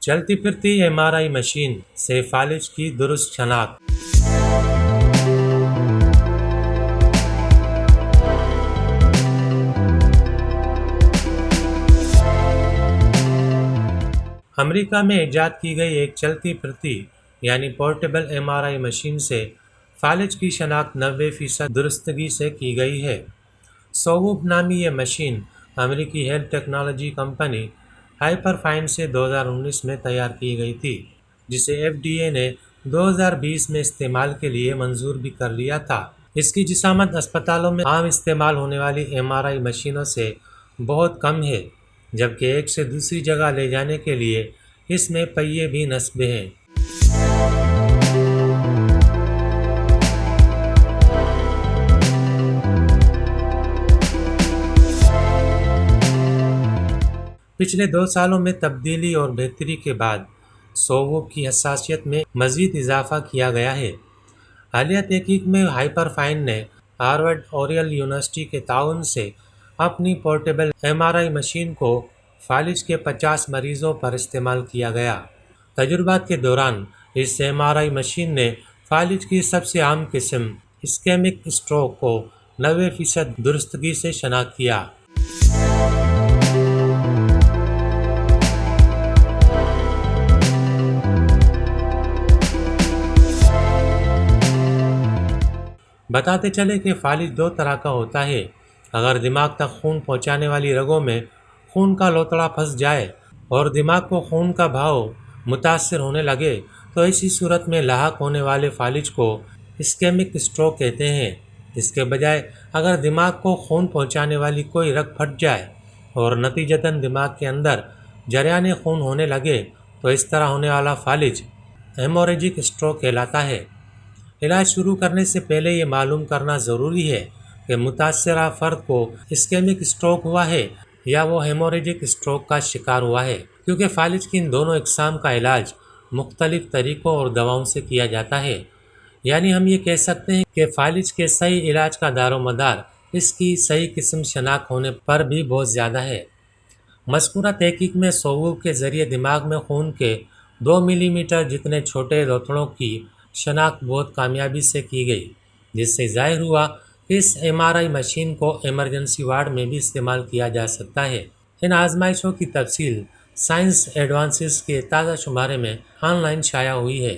چلتی پھرتی MRI machine سے فالج کی درست شناخت۔ امریکہ میں ایجاد کی گئی ایک چلتی پھرتی یعنی پورٹیبل MRI مشین سے فالج کی شناخت 90% درستگی سے کی گئی ہے۔ سووپ نامی یہ مشین امریکی health technology company Hyperfine سے 2019 میں تیار کی گئی تھی، جسے FDA نے 2020 میں استعمال کے لیے منظور بھی کر لیا تھا۔ اس کی جسامت اسپتالوں میں عام استعمال ہونے والی MRI مشینوں سے بہت کم ہے، جبکہ ایک سے دوسری جگہ لے جانے کے لیے اس میں پہیے بھی نصب ہیں۔ پچھلے 2 سالوں میں تبدیلی اور بہتری کے بعد سووپ کی حساسیت میں مزید اضافہ کیا گیا ہے۔ حالیہ تحقیق میں ہائپر فائن نے ہارورڈ اوریل یونیورسٹی کے تعاون سے اپنی پورٹیبل MRI مشین کو فالج کے 50 مریضوں پر استعمال کیا گیا۔ تجربات کے دوران اس MRI مشین نے فالج کی سب سے عام قسم اسکیمک اسٹروک کو 90% درستگی سے شناخت کیا۔ بتاتے چلے کہ فالج 2 طرح کا ہوتا ہے۔ اگر دماغ تک خون پہنچانے والی رگوں میں خون کا لوتڑا پھنس جائے اور دماغ کو خون کا بہاؤ متاثر ہونے لگے تو ایسی صورت میں لاحق ہونے والے فالج کو اسکیمک اسٹروک کہتے ہیں۔ اس کے بجائے اگر دماغ کو خون پہنچانے والی کوئی رگ پھٹ جائے اور نتیجتاً دماغ کے اندر جریان خون ہونے لگے تو اس طرح ہونے والا فالج ہیموریجک اسٹروک کہلاتا ہے۔ علاج شروع کرنے سے پہلے یہ معلوم کرنا ضروری ہے کہ متاثرہ فرد کو اسکیمک اسٹروک ہوا ہے یا وہ ہیموریجک اسٹروک کا شکار ہوا ہے، کیونکہ فالج کی ان دونوں اقسام کا علاج مختلف طریقوں اور دواؤں سے کیا جاتا ہے۔ یعنی ہم یہ کہہ سکتے ہیں کہ فالج کے صحیح علاج کا دار و مدار اس کی صحیح قسم شناخت ہونے پر بھی بہت زیادہ ہے۔ مذکورہ تحقیق میں سووپ کے ذریعے دماغ میں خون کے 2 ملی میٹر جتنے چھوٹے لوتھڑوں کی شناخت بہت کامیابی سے کی گئی، جس سے ظاہر ہوا کہ اس MRI مشین کو ایمرجنسی وارڈ میں بھی استعمال کیا جا سکتا ہے۔ ان آزمائشوں کی تفصیل سائنس ایڈوانسز کے تازہ شمارے میں آن لائن شائع ہوئی ہے۔